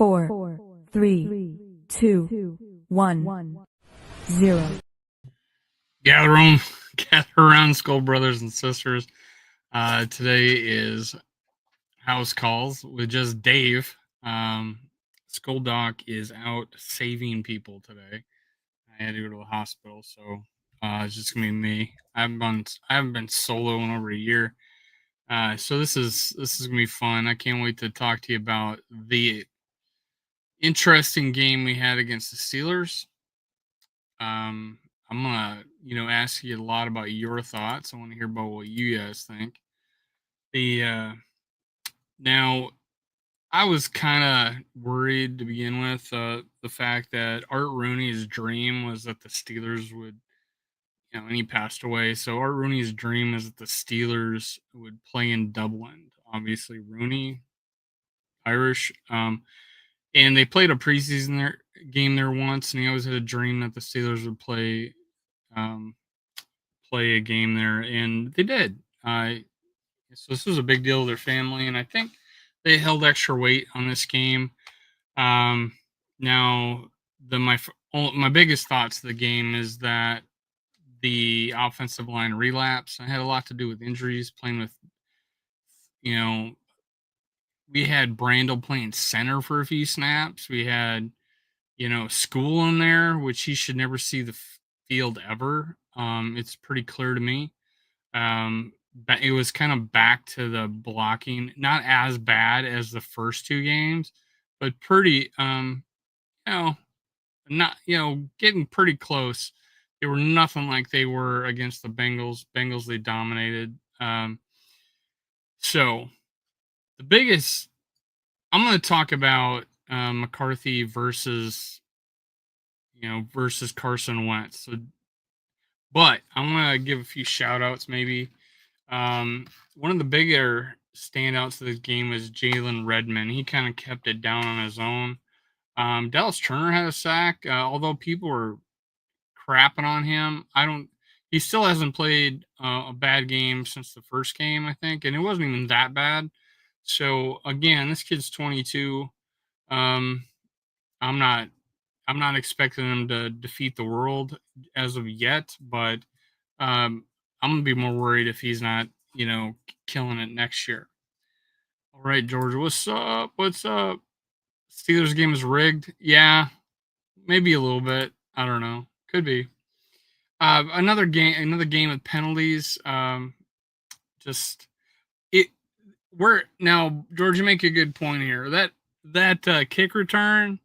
4, 3, 2, 1, 0. Gather around, school brothers and sisters. Today is house calls with just Dave. School doc is out saving people today. I had to go to the hospital, so it's just gonna be me. I haven't been solo in over a year. So this is gonna be fun. I can't wait to talk to you about the interesting game we had against the Steelers. Um, I'm gonna, ask you a lot about your thoughts. I want to hear about what you guys think. The Now, I was kind of worried to begin with. The fact that Art Rooney's dream was that the Steelers would, and he passed away. So Art Rooney's dream is that the Steelers would play in Dublin. Obviously, Rooney, Irish. And they played a preseason game there once, and he always had a dream that the Steelers would um, play a game there, and they did. So this was a big deal to their family, and I think they held extra weight on this game. Now, my biggest thoughts of the game is that the offensive line relapse. I had a lot to do with injuries, playing with, you know, we had Brandel playing center for a few snaps. We had, School in there, which he should never see the field ever. It's pretty clear to me. But it was kind of back to the blocking, not as bad as the first two games, but pretty, not, getting pretty close. They were nothing like they were against the Bengals. Bengals, they dominated. So the biggest, I'm going to talk about McCarthy versus Carson Wentz. But I'm going to give a few shout outs maybe. One of the bigger standouts of this game was Jalen Redmond. He kind of kept it down on his own. Dallas Turner had a sack, although people were crapping on him. He still hasn't played a bad game since the first game, I think, and it wasn't even that bad. So again, this kid's 22. Um, I'm not expecting him to defeat the world as of yet, but I'm gonna be more worried if he's not, killing it next year. All right, Georgia, what's up? What's up? Steelers game is rigged. Yeah, maybe a little bit. I don't know. Could be. Another game with penalties. Just it. We're now, George. You make a good point here. That kick return.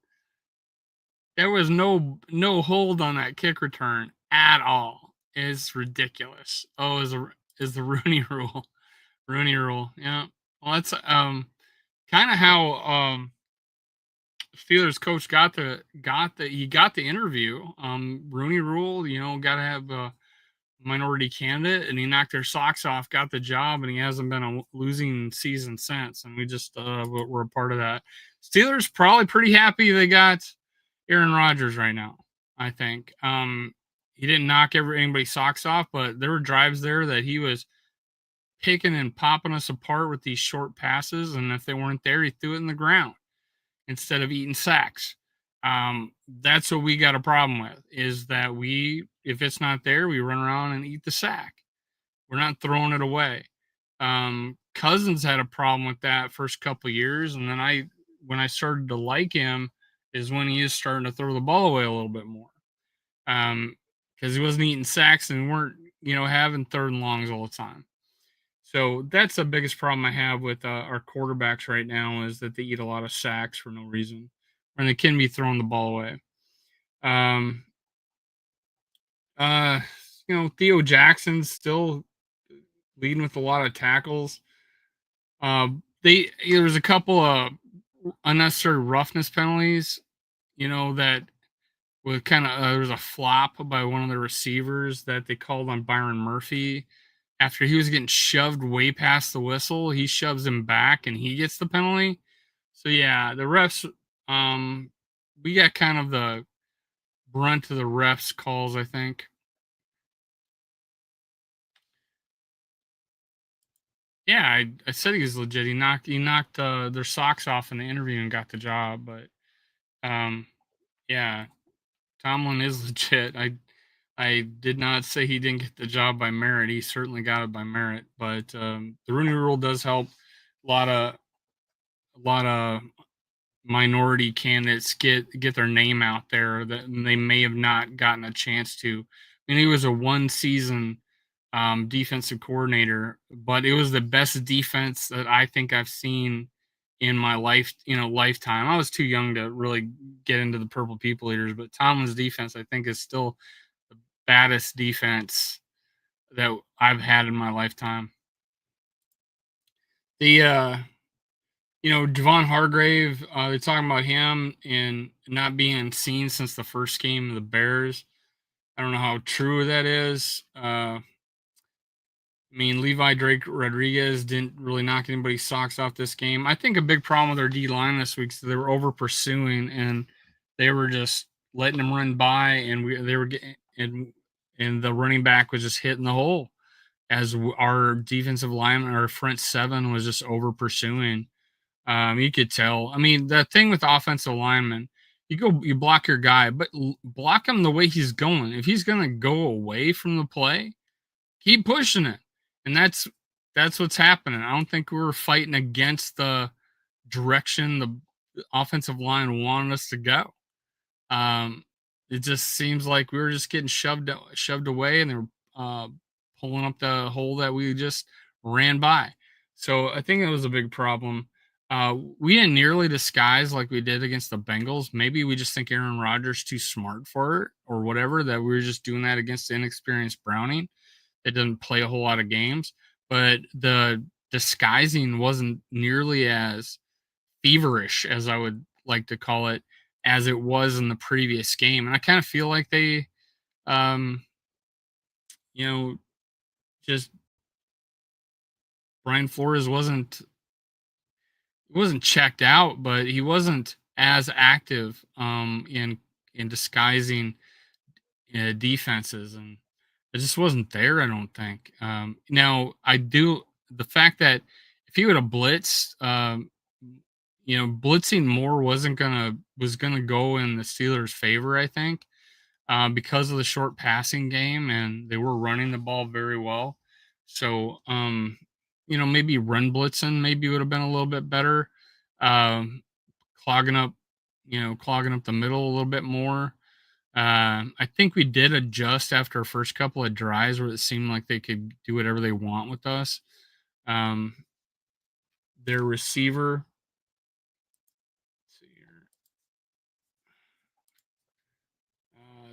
There was no hold on that kick return at all. It's ridiculous. Oh, is the Rooney rule? Rooney rule. Yeah. Well, that's kind of how Steelers coach got the interview. Rooney rule. Got to have a minority candidate, and he knocked their socks off, got the job, and he hasn't been a losing season since. And we just we're a part of that. Steelers probably pretty happy they got Aaron Rodgers right now. I think he didn't knock anybody's socks off, but there were drives there that he was picking and popping us apart with these short passes, and if they weren't there, he threw it in the ground instead of eating sacks. That's what we got a problem with, is that if it's not there, we run around and eat the sack. We're not throwing it away. Cousins had a problem with that first couple years, and then when I started to like him is when he is starting to throw the ball away a little bit more. Because he wasn't eating sacks and we weren't, having third and longs all the time. So that's the biggest problem I have with our quarterbacks right now, is that they eat a lot of sacks for no reason, when they can be throwing the ball away. Theo Jackson's still leading with a lot of tackles. There was a couple of unnecessary roughness penalties, that was kind of there was a flop by one of the receivers that they called on Byron Murphy. After he was getting shoved way past the whistle, he shoves him back and he gets the penalty. So yeah, the refs, we got kind of the brunt of the refs calls, I think. Yeah, I said he was legit. He knocked their socks off in the interview and got the job. But um, yeah, Tomlin is legit. I did not say he didn't get the job by merit. He certainly got it by merit. But the Rooney Rule does help a lot of minority candidates get their name out there that they may have not gotten a chance to. I mean, he was a one season defensive coordinator, but it was the best defense that I think I've seen in my lifetime. I was too young to really get into the Purple People Eaters, but Tomlin's defense I think is still the baddest defense that I've had in my lifetime. The Javon Hargrave, they're talking about him and not being seen since the first game of the Bears. I don't know how true that is. I mean, Levi Drake Rodriguez didn't really knock anybody's socks off this game. I think a big problem with their D line this week is they were over pursuing and they were just letting them run by, and they were getting and the running back was just hitting the hole as our defensive lineman, our front seven was just over pursuing. You could tell. I mean, the thing with offensive linemen, you block your guy, but block him the way he's going. If he's going to go away from the play, keep pushing it, and that's what's happening. I don't think we were fighting against the direction the offensive line wanted us to go. Um, it just seems like we were just getting shoved away, and they were pulling up the hole that we just ran by. So I think it was a big problem. We didn't nearly disguise like we did against the Bengals. Maybe we just think Aaron Rodgers too smart for it, or whatever. That we were just doing that against the inexperienced Browning. It doesn't play a whole lot of games, but the disguising wasn't nearly as feverish, as I would like to call it, as it was in the previous game. And I kind of feel like they, um, you know, just Brian Flores wasn't checked out, but he wasn't as active in disguising defenses, and it just wasn't there. I don't think. Now I do the fact that if he would have blitzed, blitzing more was gonna go in the Steelers' favor. I think because of the short passing game, and they were running the ball very well. So maybe run blitzing maybe would have been a little bit better. Um, clogging up, clogging up the middle a little bit more. I think we did adjust after our first couple of drives where it seemed like they could do whatever they want with us. Um, their receiver, let's see here.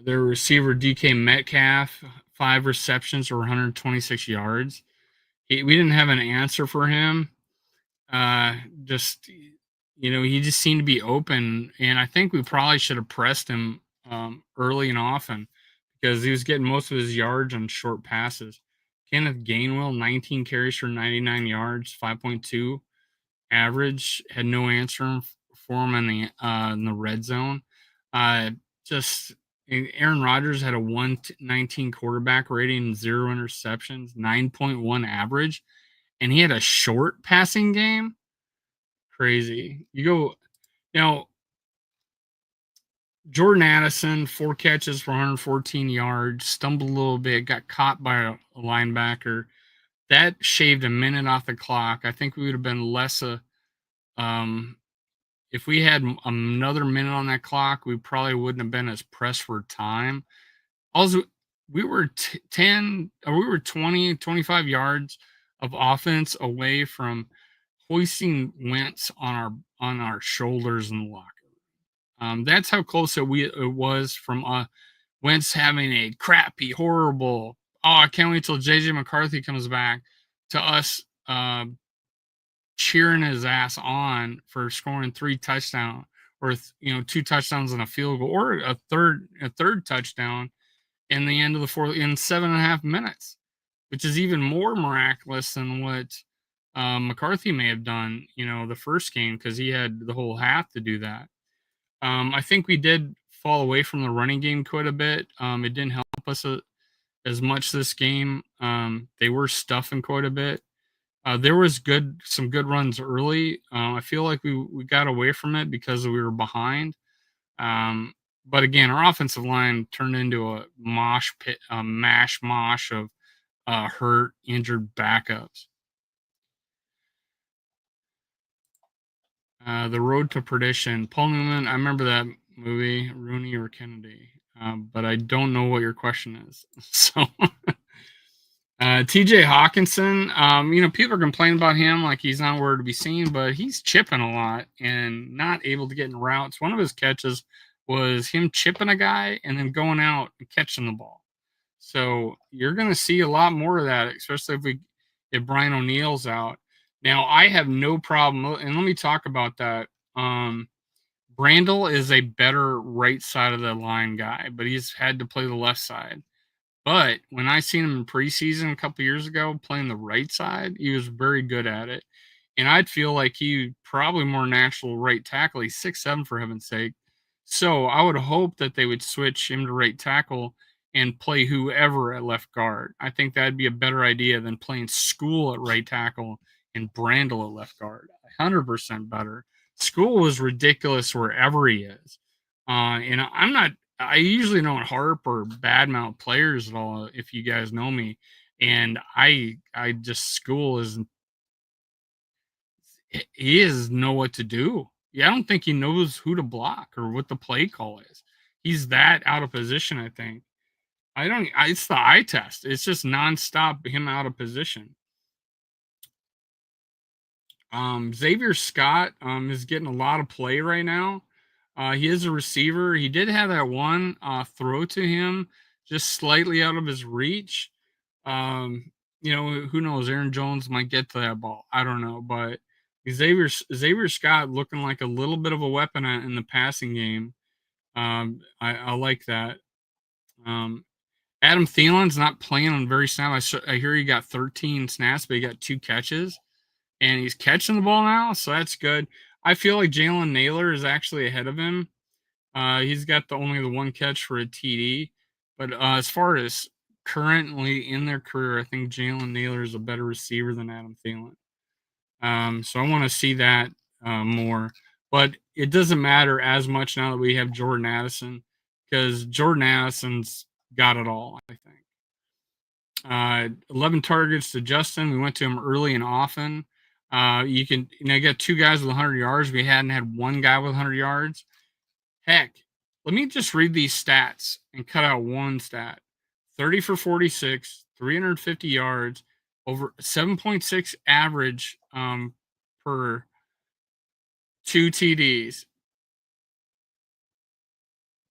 Their receiver DK Metcalf, 5 receptions or 126 yards. We didn't have an answer for him. Just he just seemed to be open, and I think we probably should have pressed him early and often because he was getting most of his yards on short passes. Kenneth Gainwell, 19 carries for 99 yards, 5.2 average. Had no answer for him in the red zone. Uh, just Aaron Rodgers had a 119 quarterback rating, 0 interceptions, 9.1 average, and he had a short passing game. Crazy. Jordan Addison, 4 catches for 114 yards, stumbled a little bit, got caught by a linebacker. That shaved a minute off the clock. I think we would have been if we had another minute on that clock, we probably wouldn't have been as pressed for time. Also, we were 20, 25 yards of offense away from hoisting Wentz on our shoulders in the locker room. That's how close it was from Wentz having a crappy, horrible. Oh, I can't wait till JJ McCarthy comes back to us cheering his ass on for scoring 3 touchdowns or 2 touchdowns and a field goal or a third touchdown in the end of the fourth in 7.5 minutes, which is even more miraculous than what McCarthy may have done, the first game because he had the whole half to do that. I think we did fall away from the running game quite a bit. It didn't help us as much this game. They were stuffing quite a bit. There was some good runs early. I feel like we got away from it because we were behind. Um, but again, our offensive line turned into a mosh pit, a mash mosh of hurt, injured backups. The Road to Perdition. Paul Newman. I remember that movie, Rooney or Kennedy, but I don't know what your question is. So. TJ Hawkinson, people are complaining about him like he's not where to be seen, but he's chipping a lot and not able to get in routes. One of his catches was him chipping a guy and then going out and catching the ball. So you're going to see a lot more of that, especially if Brian O'Neill's out. Now I have no problem, and let me talk about that. Brandel is a better right side of the line guy, but he's had to play the left side. But when I seen him in preseason a couple years ago playing the right side, he was very good at it. And I'd feel like he probably more natural right tackle. He's 6'7" for heaven's sake. So I would hope that they would switch him to right tackle and play whoever at left guard. I think that'd be a better idea than playing School at right tackle and Brandel at left guard. 100% better. School was ridiculous wherever he is. And I'm not I usually don't harp or badmouth players at all if you guys know me. And I just School is he is know what to do. Yeah, I don't think he knows who to block or what the play call is. He's that out of position, I think. It's the eye test. It's just nonstop him out of position. Xavier Scott is getting a lot of play right now. He is a receiver. He did have that one throw to him just slightly out of his reach. Um, who knows? Aaron Jones might get to that ball. I don't know, but Xavier Scott looking like a little bit of a weapon in the passing game. I like that. Um, Adam Thielen's not playing on very snap. I hear he got 13 snaps, but he got 2 catches and he's catching the ball now, so that's good. I feel like Jalen Naylor is actually ahead of him. He's got only the 1 catch for a TD, but as far as currently in their career, I think Jalen Naylor is a better receiver than Adam Thielen. So I want to see that more, but it doesn't matter as much now that we have Jordan Addison because Jordan Addison's got it all. I think. 11 targets to Justin. We went to him early and often. You got 2 guys with 100 yards. We hadn't had 1 guy with 100 yards. Heck, let me just read these stats and cut out one stat. 30 for 46, 350 yards, over 7.6 average per 2 TDs.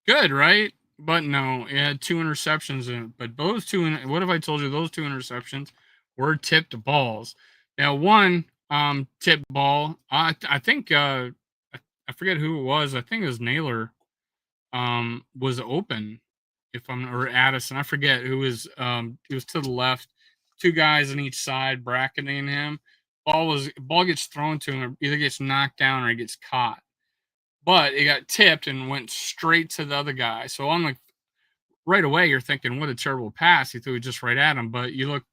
Good, right? But no, it had 2 interceptions in it. But what if I told you those 2 interceptions were tipped balls? Now, one tipped ball, I think I forget who it was. I think it was Naylor was open or Addison. I forget who was he was to the left, 2 guys on each side bracketing him. Ball gets thrown to him, either gets knocked down or he gets caught. But it got tipped and went straight to the other guy. So I'm like, right away, you're thinking, what a terrible pass. He threw it just right at him. But you look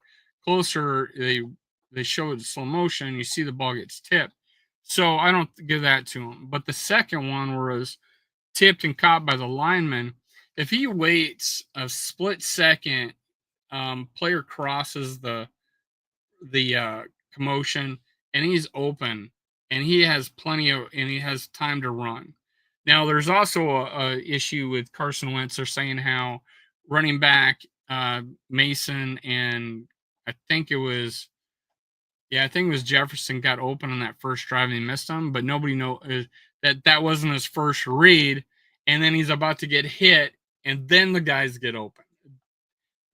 closer, they show it in slow motion. You see the ball gets tipped. So I don't give that to him. But the second one was tipped and caught by the lineman. If he waits a split second, player crosses the commotion and he's open and he has time to run. Now there's also a issue with Carson Wentz. They're saying how running back Mason and I think it was Jefferson got open on that first drive and he missed him, but nobody knows that wasn't his first read, and then he's about to get hit, and then the guys get open.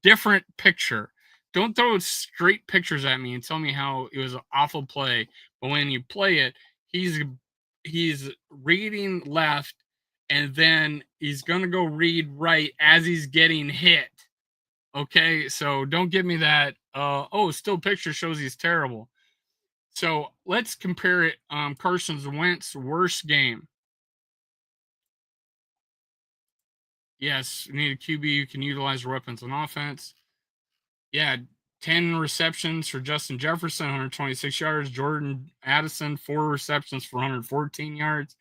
Different picture. Don't throw straight pictures at me and tell me how it was an awful play. But when you play it, he's reading left, and then he's gonna go read right as he's getting hit. Okay, so don't give me that. Still picture shows he's terrible. So let's compare it. Carson Wentz's worst game. Yes, you need a QB who can utilize weapons on offense. Yeah, 10 receptions for Justin Jefferson, 126 yards. Jordan Addison, 4 receptions for 114 yards.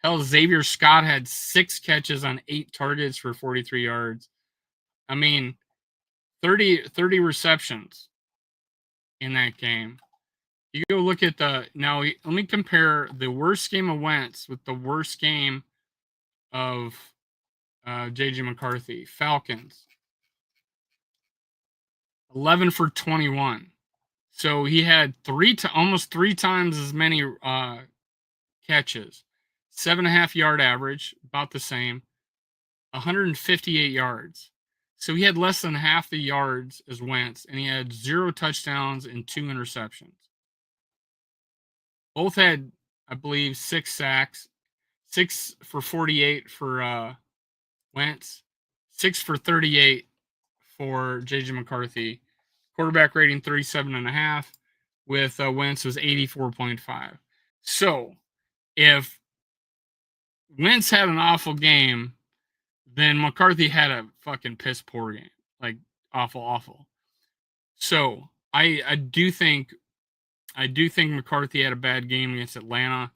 Hell, Xavier Scott had 6 catches on 8 targets for 43 yards. I mean, 30 receptions in that game. You go look at now. Let me compare the worst game of Wentz with the worst game of JJ McCarthy. Falcons, 11 for 21. So he had almost 3 times as many catches, 7.5 yard average, about the same, 158 yards. So he had less than half the yards as Wentz, and he had 0 touchdowns and 2 interceptions. Both had, I believe, 6 sacks, 6 for 48 for Wentz, 6 for 38 for JJ McCarthy. Quarterback rating 37.5, with Wentz was 84.5. So if Wentz had an awful game, then McCarthy had a fucking piss poor game, like awful. So I do think McCarthy had a bad game against Atlanta.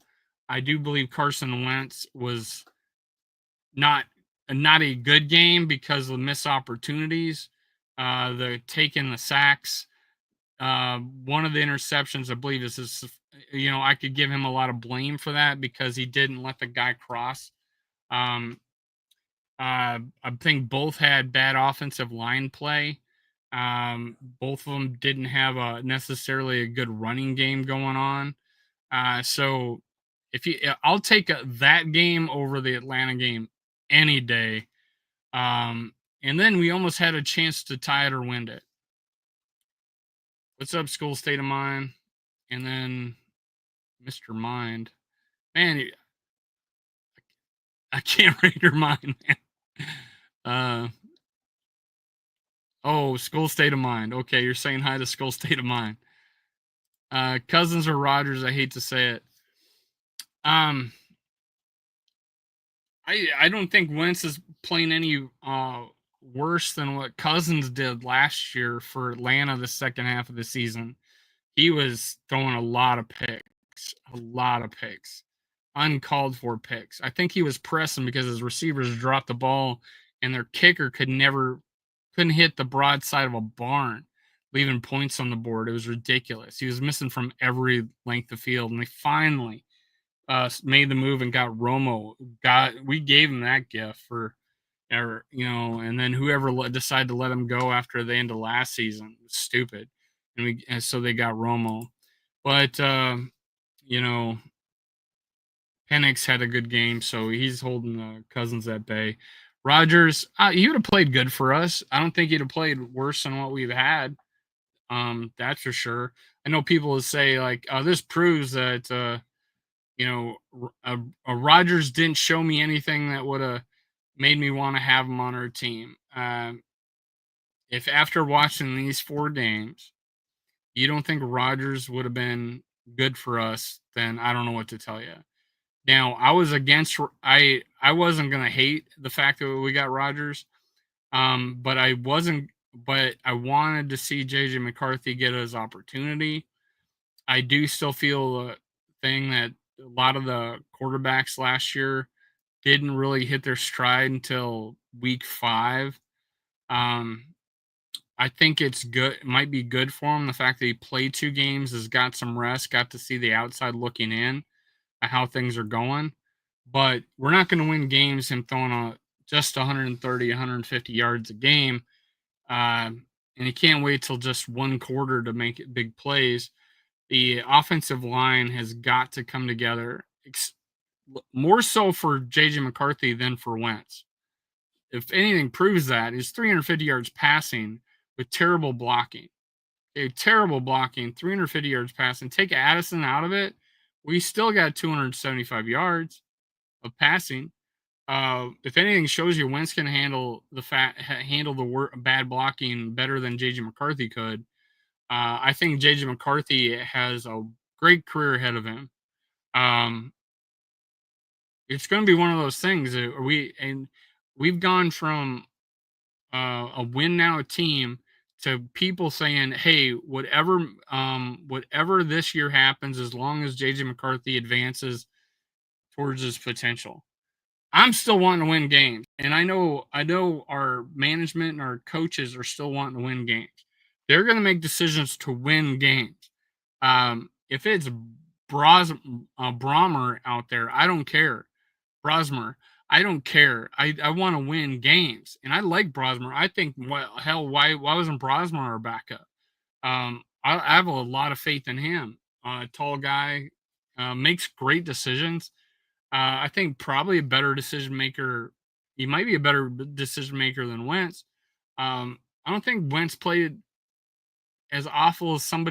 I do believe Carson Wentz was not a good game because of the missed opportunities, the taking the sacks. One of the interceptions, I believe, is his. I could give him a lot of blame for that because he didn't let the guy cross. I think both had bad offensive line play. Both of them didn't have necessarily a good running game going on. So I'll take that game over the Atlanta game any day. And then we almost had a chance to tie it or win it. What's up, School State of Mind? And then Mr. Mind. Man, I can't read your mind, man. School State of Mind. Okay, you're saying hi to School State of Mind. Cousins or Rodgers, I hate to say it. I don't think Wentz is playing any worse than what Cousins did last year for Atlanta the second half of the season. He was throwing a lot of picks, uncalled for picks. I think he was pressing because his receivers dropped the ball and their kicker couldn't hit the broadside of a barn, leaving points on the board. It was ridiculous. He was missing from every length of field, and they finally made the move and got Romo. We gave him that gift and then whoever decided to let him go after the end of last season was stupid, and so they got Romo. But Penix had a good game, so he's holding Cousins at bay. Rodgers, he would have played good for us. I don't think he'd have played worse than what we've had. That's for sure. I know people will say like, this proves that Rodgers didn't show me anything that would have made me want to have him on our team. If after watching these 4 games, you don't think Rodgers would have been good for us, then I don't know what to tell you. Now, I wasn't gonna hate the fact that we got Rodgers, but I wanted to see JJ McCarthy get his opportunity. I do still feel the thing that a lot of the quarterbacks last year didn't really hit their stride until week 5. I think it's good. It might be good for him. The fact that he played 2 games, has got some rest, got to see the outside looking in at how things are going. But we're not going to win games him throwing just 130, 150 yards a game. And he can't wait till just one quarter to make it big plays. The offensive line has got to come together, more so for J.J. McCarthy than for Wentz. If anything proves that, is 350 yards passing with terrible blocking. Terrible blocking, 350 yards passing. Take Addison out of it, we still got 275 yards of passing. If anything shows you Wentz can handle the bad blocking better than JJ McCarthy could, I think JJ McCarthy has a great career ahead of him. It's going to be one of those things. We've gone from a win now team to people saying, "Hey, whatever this year happens, as long as JJ McCarthy advances towards his potential, I'm still wanting to win games." And I know our management and our coaches are still wanting to win games. They're going to make decisions to win games. If it's Brahmer out there, I don't care. Brosmer, I don't care. I want to win games, and I like Brosmer. I think, well, hell, why wasn't Brosmer our backup? I have a lot of faith in him. Tall guy, makes great decisions. I think probably a better decision maker. He might be a better decision maker than Wentz. I don't think Wentz played as awful as some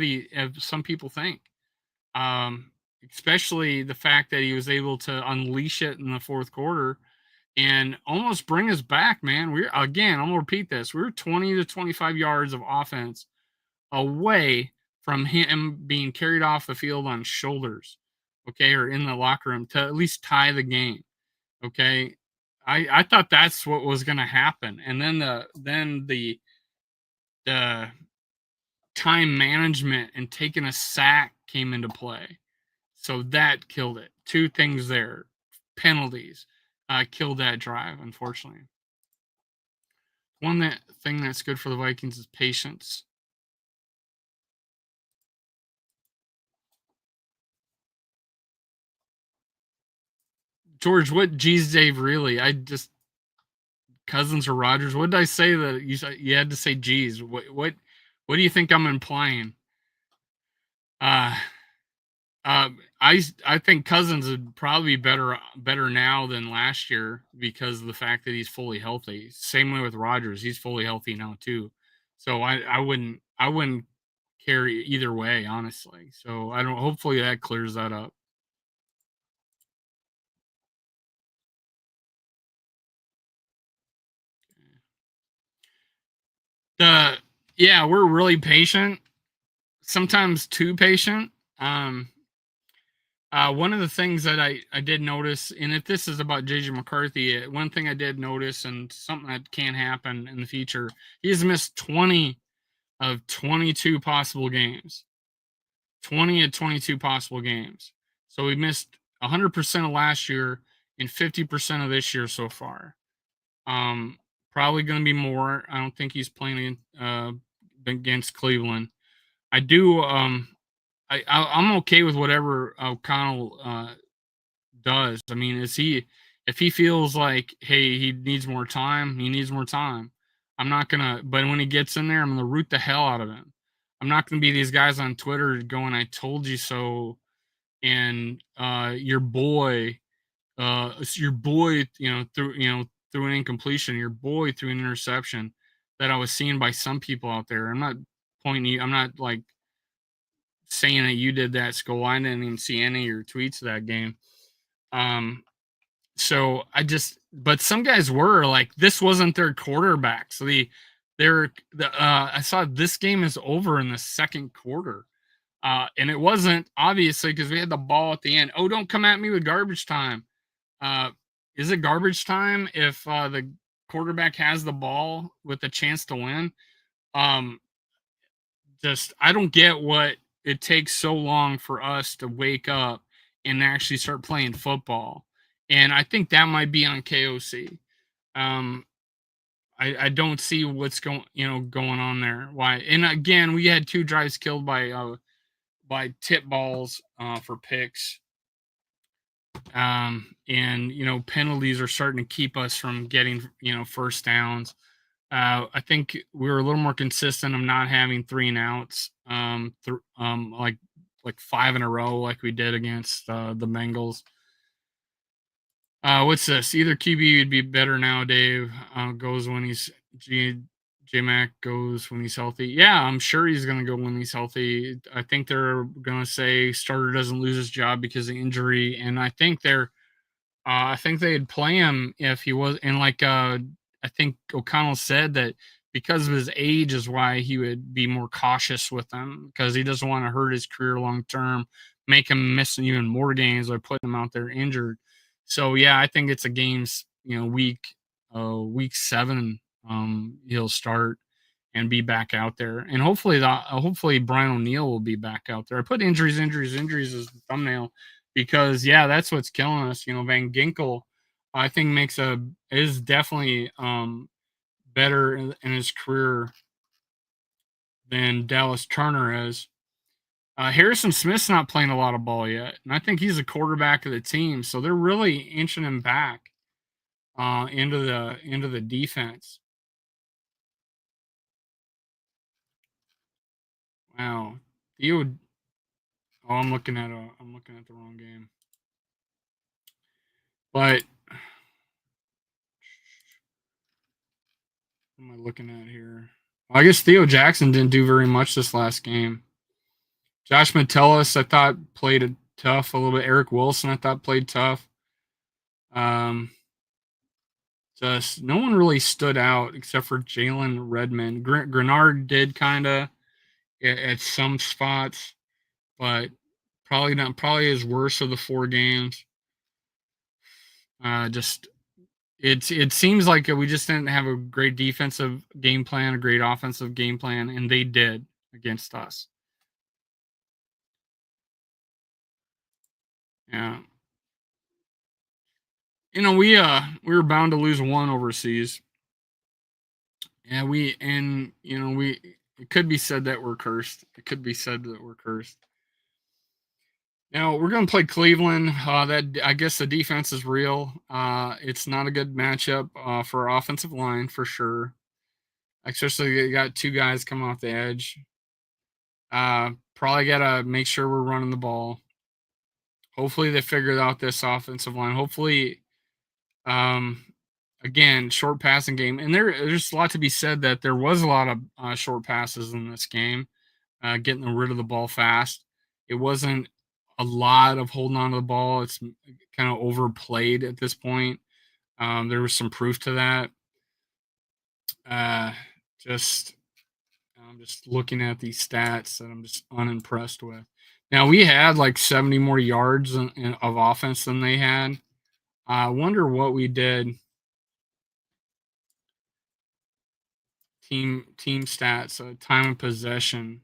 people think. Um, Especially the fact that he was able to unleash it in the fourth quarter and almost bring us back, man. I'm gonna repeat this. We were 20 to 25 yards of offense away from him being carried off the field on shoulders, okay, or in the locker room to at least tie the game. Okay. I thought that's what was gonna happen. And then the time management and taking a sack came into play. So that killed it. Two things there. Penalties killed that drive, unfortunately. One thing that's good for the Vikings is patience. George, what G's Dave really? I just Cousins or Rogers. What did I say that you had to say G's? What do you think I'm implying? Uh I think Cousins would probably be better now than last year because of the fact that he's fully healthy. Same way with Rogers, he's fully healthy now too. So I wouldn't care either way, honestly. So I don't. Hopefully that clears that up. The Yeah, we're really patient. Sometimes too patient. Um, One of the things that I did notice, and if this is about JJ McCarthy, one thing I did notice, and something that can happen in the future, he's missed 20 of 22 possible games. 20 of 22 possible games. So we missed 100% of last year and 50% of this year so far. Um, Probably going to be more. I don't think he's playing against Cleveland. I do. I'm okay with whatever O'Connell does. I mean, if he feels like, hey, he needs more time, he needs more time. I'm not gonna. But when he gets in there, I'm gonna root the hell out of him. I'm not gonna be these guys on Twitter going, "I told you so," and your boy, through an incompletion, your boy through an interception that I was seeing by some people out there. I'm not pointing you. I'm not like saying that you did that, Skull. I didn't even see any of your tweets of that game. Um, so but some guys were like, this wasn't their quarterback. So I saw this game is over in the second quarter. And it wasn't obviously because we had the ball at the end. Oh, don't come at me with garbage time. Uh, is it garbage time if the quarterback has the ball with a chance to win? Um, just I don't get what it takes so long for us to wake up and actually start playing football. And I think that might be on KOC. Um, I don't see what's going on there. Why? And again, we had two drives killed by tip balls for picks. And penalties are starting to keep us from getting first downs. I think we were a little more consistent of not having 3 and outs, like 5 in a row, like we did against the Bengals. What's this? Either QB would be better now. Dave goes when he's J Mac goes when he's healthy. Yeah, I'm sure he's going to go when he's healthy. I think they're going to say starter doesn't lose his job because of injury, and I think they'd play him if he was. And I think O'Connell said that because of his age is why he would be more cautious with them because he doesn't want to hurt his career long term, make him miss even more games by putting him out there injured. So yeah, I think it's a game's week 7 he'll start, and be back out there. And hopefully Brian O'Neill will be back out there. I put injuries as the thumbnail because that's what's killing us. Van Ginkel, I think is definitely better in his career than Dallas Turner is. Harrison Smith's not playing a lot of ball yet, and I think he's the quarterback of the team. So they're really inching him back into the defense. Wow, Theo. Oh, I'm looking at the wrong game. But what am I looking at here? Well, I guess Theo Jackson didn't do very much this last game. Josh Metellus, I thought played tough a little bit. Eric Wilson, I thought played tough. Just no one really stood out except for Jalen Redmond. Grenard did kind of at some spots, but probably not. Probably his worst of the 4 games. Just it seems like we just didn't have a great defensive game plan, a great offensive game plan, and they did against us. Yeah. We were bound to lose one overseas. Yeah, it could be said that we're cursed. It could be said that we're cursed. Now we're going to play Cleveland. That I guess the defense is real. It's not a good matchup for our offensive line for sure. Especially they got 2 guys coming off the edge. Probably got to make sure we're running the ball. Hopefully they figured out this offensive line. Hopefully, again, short passing game. And there's a lot to be said that there was a lot of short passes in this game, getting rid of the ball fast. It wasn't a lot of holding on to the ball. It's kind of overplayed at this point. There was some proof to that. Just I'm just looking at these stats that I'm just unimpressed with. Now we had like 70 more yards of offense than they had. I wonder what we did. Team stats, time of possession.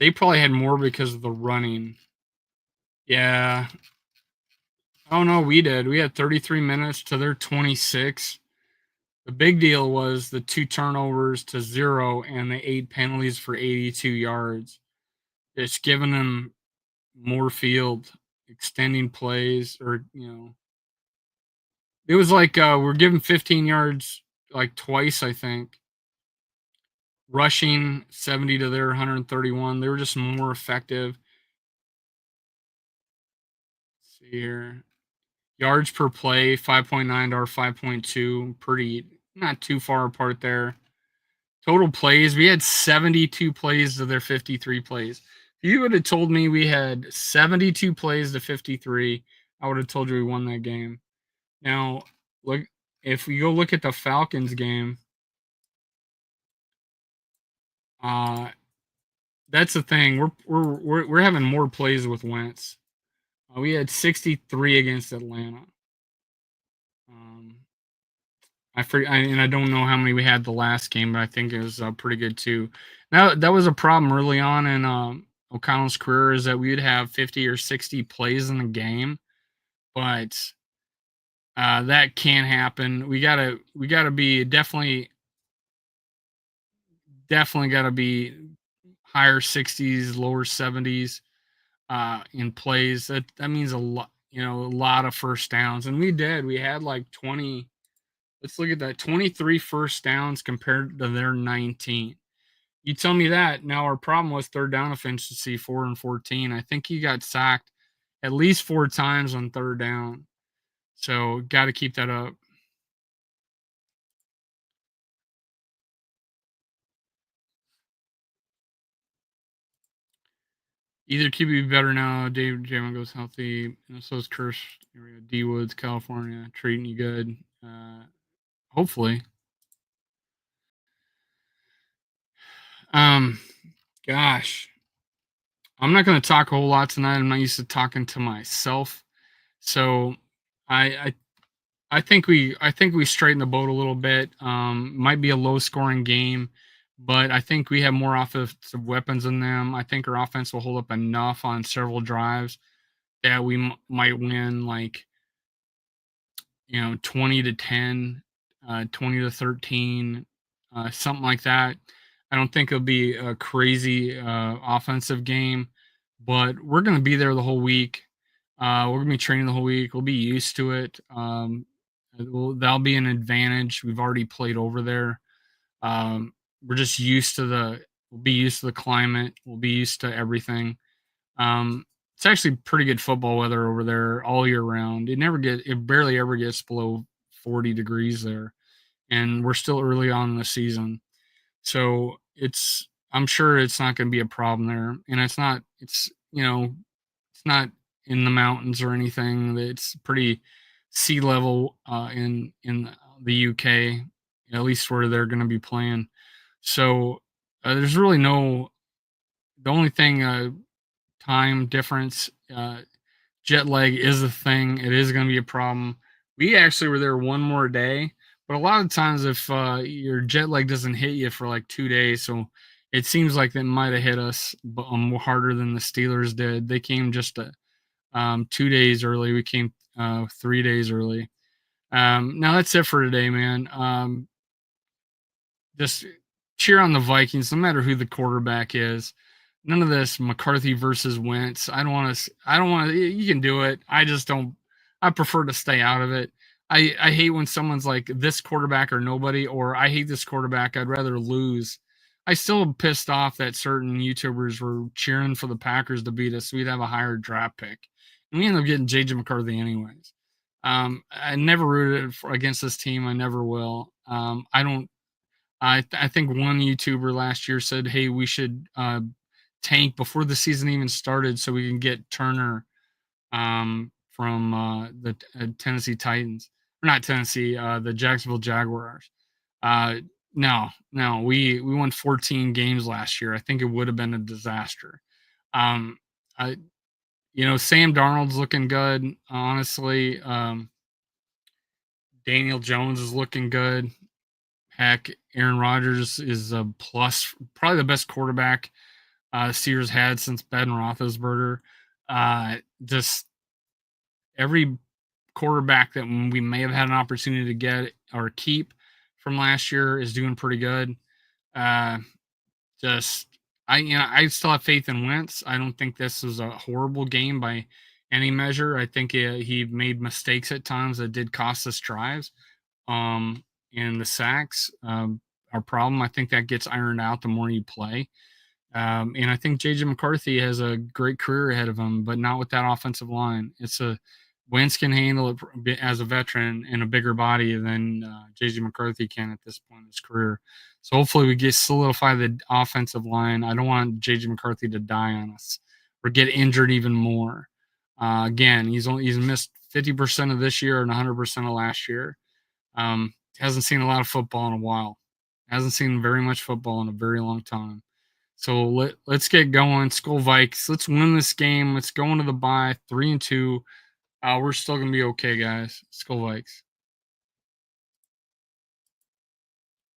They probably had more because of the running. Yeah. Oh no, we did. We had 33 minutes to their 26. The big deal was the 2 turnovers to 0 and the 8 penalties for 82 yards. It's giving them more field, extending plays, or it was like we're giving 15 yards like twice, I think. Rushing 70 to their 131. They were just more effective. Let's see here. Yards per play, 5.9 to our 5.2. Pretty, not too far apart there. Total plays, we had 72 plays to their 53 plays. If you would have told me we had 72 plays to 53, I would have told you we won that game. Now, look, if we go look at the Falcons game, that's the thing. We're having more plays with Wentz. We had 63 against Atlanta. And I don't know how many we had the last game, but I think it was pretty good too. Now that was a problem early on in O'Connell's career, is that we would have 50 or 60 plays in the game, but that can't happen. We gotta be definitely gotta be higher 60s, lower 70s in plays. That means a lot, a lot of first downs, and we did. We had like 20. Let's look at that. 23 first downs compared to their 19. You tell me that. Now our problem was third down efficiency, 4 and 14. I think he got sacked at least 4 times on third down. So got to keep that up. Either QB better now. Dave Jamin goes healthy. So is Kirsch. D Woods, California, treating you good. Hopefully. Gosh, I'm not going to talk a whole lot tonight. I'm not used to talking to myself, so I think we straighten the boat a little bit. Might be a low scoring game, but I think we have more offensive weapons than them. I think our offense will hold up enough on several drives that we might win, like, 20-10, 20-13, something like that. I don't think it'll be a crazy offensive game, but we're going to be there the whole week. We're going to be training the whole week. We'll be used to it. That'll be an advantage. We've already played over there. We're just used to we'll be used to the climate. We'll be used to everything. It's actually pretty good football weather over there all year round. It barely ever gets below 40 degrees there, and we're still early on in the season. So I'm sure it's not going to be a problem there. And it's not in the mountains or anything. It's pretty sea level in the UK, at least where they're going to be playing. So there's really the only thing time difference. Jet lag is a thing. It is going to be a problem. We actually were there one more day, but a lot of times if your jet lag doesn't hit you for like 2 days, so it seems like that might have hit us harder than the Steelers did. They came just 2 days early. We came 3 days early. Now that's it for today, man. Just cheer on the Vikings, no matter who the quarterback is. None of this McCarthy versus Wentz. I don't want to. I don't want to. You can do it. I just don't. I prefer to stay out of it. I hate when someone's like this quarterback or nobody, or I hate this quarterback. I'd rather lose. I still am pissed off that certain YouTubers were cheering for the Packers to beat us, so we'd have a higher draft pick, and we ended up getting JJ McCarthy anyways. I never rooted against this team. I never will. I don't. I think one YouTuber last year said, "Hey, we should tank before the season even started so we can get Turner from the Tennessee Titans, or not Tennessee, the Jacksonville Jaguars." Uh, no, we won 14 games last year. I think it would have been a disaster. Um, I, Sam Darnold's looking good. Honestly, Daniel Jones is looking good. Heck, Aaron Rodgers is a plus, probably the best quarterback Steelers had since Ben Roethlisberger. Just every quarterback that we may have had an opportunity to get or keep from last year is doing pretty good. Uh, just I still have faith in Wentz. I don't think this was a horrible game by any measure. I think he made mistakes at times that did cost us drives. And the sacks are problem. I think that gets ironed out the more you play. And I think JJ McCarthy has a great career ahead of him, but not with that offensive line. Wentz can handle it as a veteran and a bigger body than JJ McCarthy can at this point in his career. So hopefully we get solidify the offensive line. I don't want JJ McCarthy to die on us or get injured even more. Again, he's missed 50% of this year and 100% of last year. Hasn't seen a lot of football in a while. Hasn't seen very much football in a very long time. So let's get going. Skull Vikes. Let's win this game. Let's go into the bye 3-2. We're still gonna be okay, guys. Skull Vikes.